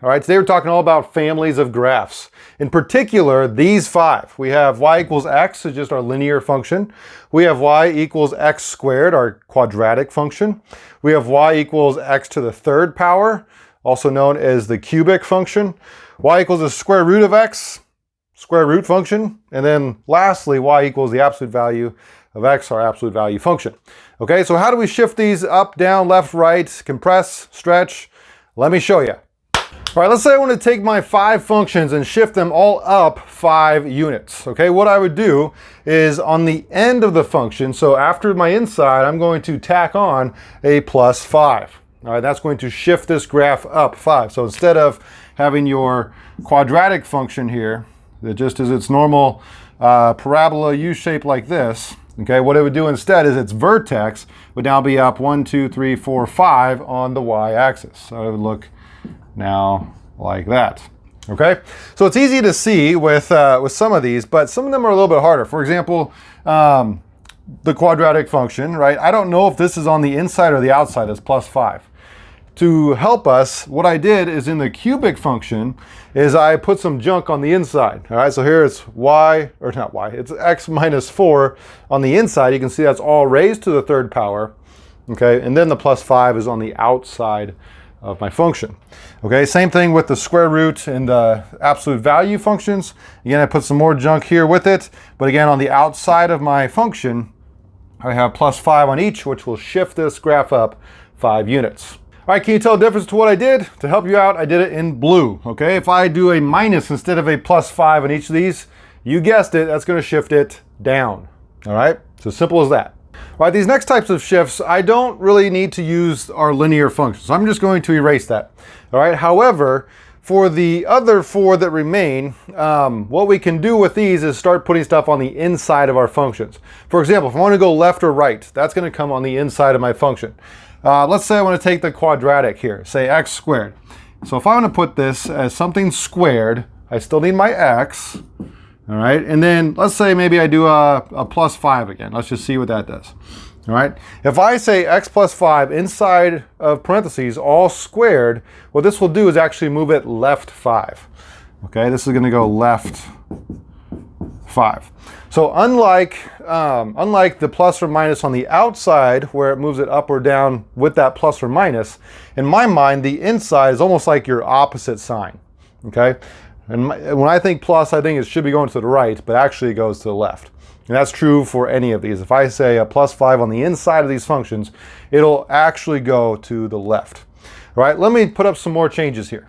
All right, today we're talking all about families of graphs. In particular, these five. We have y equals x, is just our linear function. We have y equals x squared, our quadratic function. We have y equals x to the third power, also known as the cubic function. Y equals the square root of x, square root function. And then lastly, y equals the absolute value of x, our absolute value function. Okay, so how do we shift these up, down, left, right, compress, stretch? Let me show you. All right, let's say I want to take my five functions and shift them all up 5 units. Okay, what I would do is on the end of the function, so after my inside, I'm going to tack on a plus 5. All right, that's going to shift this graph up 5. So instead of having your quadratic function here, that just is its normal parabola U-shape like this, okay, what it would do instead is its vertex would now be up 1, 2, 3, 4, 5 on the y-axis. So it would look now like that. Okay, so it's easy to see with some of these, but some of them are a little bit harder. For example, the quadratic function, right? I don't know if this is on the inside or the outside as plus 5. To help us, what I did is in the cubic function is I put some junk on the inside. All right, so here it's y, or not y, it's x minus 4 on the inside. You can see that's all raised to the third power. Okay, and then the plus 5 is on the outside of my function. Okay, same thing with the square root and the absolute value functions. Again, I put some more junk here with it, but again, on the outside of my function, I have plus 5 on each, which will shift this graph up 5 units. All right, can you tell the difference to what I did? To help you out, I did it in blue. Okay, if I do a minus instead of a plus 5 on each of these, you guessed it, that's going to shift it down. All right, so simple as that. All right, these next types of shifts, I don't really need to use our linear functions. So I'm just going to erase that. All right, however, for the other 4 that remain, what we can do with these is start putting stuff on the inside of our functions. For example, if I want to go left or right, that's going to come on the inside of my function. Let's say I want to take the quadratic here, say x squared. So if I want to put this as something squared, I still need my x. All right, and then let's say maybe I do a plus 5 again. Let's just see what that does. All right, if I say x plus 5 inside of parentheses, all squared, what this will do is actually move it left 5. Okay, this is going to go left 5. So unlike the plus or minus on the outside, where it moves it up or down with that plus or minus, in my mind, the inside is almost like your opposite sign. Okay. And when I think plus, I think it should be going to the right, but actually it goes to the left. And that's true for any of these. If I say a plus 5 on the inside of these functions, it'll actually go to the left. All right, let me put up some more changes here.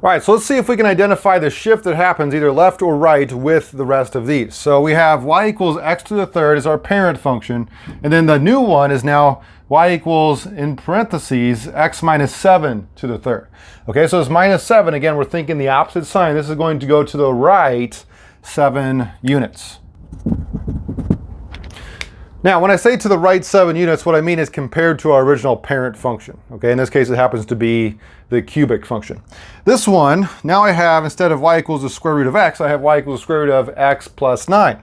All right, so let's see if we can identify the shift that happens either left or right with the rest of these. So we have y equals x to the third is our parent function. And then the new one is now y equals, in parentheses, x minus 7 to the third. Okay, so it's minus 7. Again, we're thinking the opposite sign. This is going to go to the right 7 units. Now, when I say to the right 7 units, what I mean is compared to our original parent function. Okay, in this case, it happens to be the cubic function. This one, now I have, instead of y equals the square root of x, I have y equals the square root of x plus 9.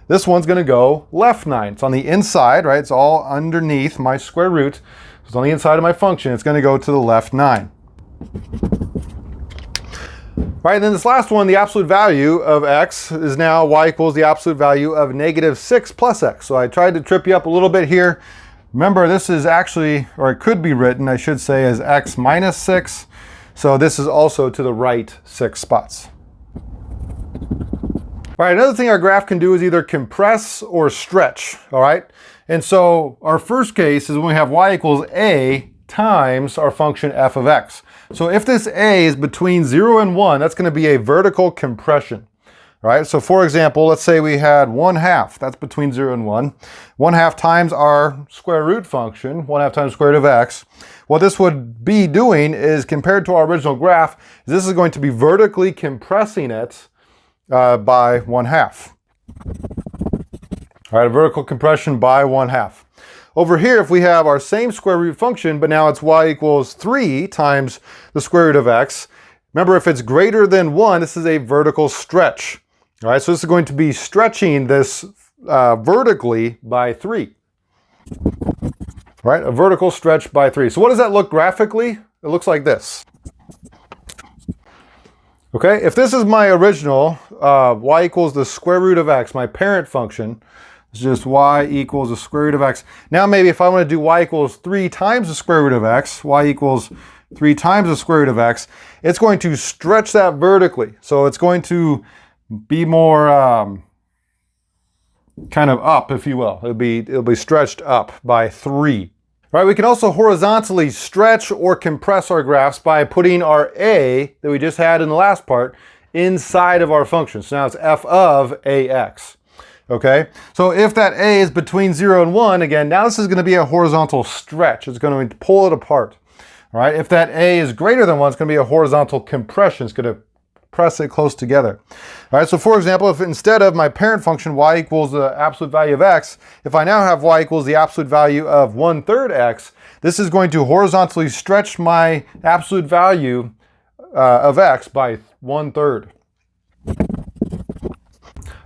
This one's going to go left 9. It's on the inside, right? It's all underneath my square root. It's on the inside of my function. It's going to go to the left 9. All right, and then this last one, the absolute value of x is now y equals the absolute value of negative 6 plus x. So I tried to trip you up a little bit here. Remember, this is actually, or it could be written, I should say, as x minus 6. So this is also to the right 6 spots. All right, another thing our graph can do is either compress or stretch, all right? And so our first case is when we have y equals a times our function f of x. So if this a is between 0 and 1, that's going to be a vertical compression. All right, so for example, let's say we had 1/2. That's between 0 and 1. 1/2 times our square root function, 1/2 times square root of x. What this would be doing is, compared to our original graph, this is going to be vertically compressing it by 1/2. All right, a vertical compression by 1/2. Over here, if we have our same square root function, but now it's y equals 3 times the square root of x. Remember, if it's greater than 1, this is a vertical stretch. All right, so this is going to be stretching this vertically by 3. right? A vertical stretch by 3. So what does that look graphically? It looks like this. Okay, if this is my original, y equals the square root of x, my parent function, it's just y equals the square root of x. Now maybe if I want to do y equals 3 times the square root of x, y equals 3 times the square root of x, it's going to stretch that vertically. So it's going to be more kind of up, if you will. It'll be stretched up by 3. Right, we can also horizontally stretch or compress our graphs by putting our a that we just had in the last part inside of our function. So now it's f of ax. Okay, so if that a is between 0 and 1, again, now this is going to be a horizontal stretch. It's going to pull it apart. All right, if that a is greater than 1, it's going to be a horizontal compression. It's going to press it close together. All right, so for example, if instead of my parent function y equals the absolute value of x, if I now have y equals the absolute value of 1/3 x, this is going to horizontally stretch my absolute value of x by 1/3.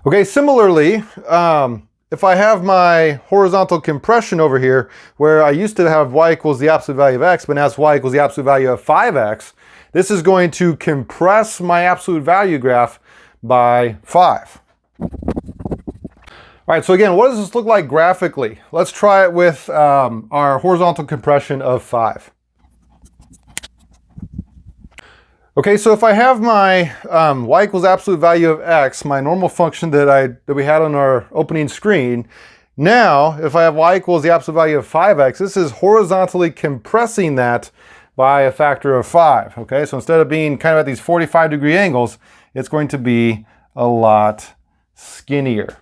Okay, similarly, if I have my horizontal compression over here, where I used to have y equals the absolute value of x, but now it's y equals the absolute value of 5x, this is going to compress my absolute value graph by 5. All right, so again, what does this look like graphically? Let's try it with our horizontal compression of 5. Okay, so if I have my y equals absolute value of x, my normal function that we had on our opening screen, now if I have y equals the absolute value of 5x, this is horizontally compressing that by a factor of 5. Okay, so instead of being kind of at these 45-degree angles, it's going to be a lot skinnier.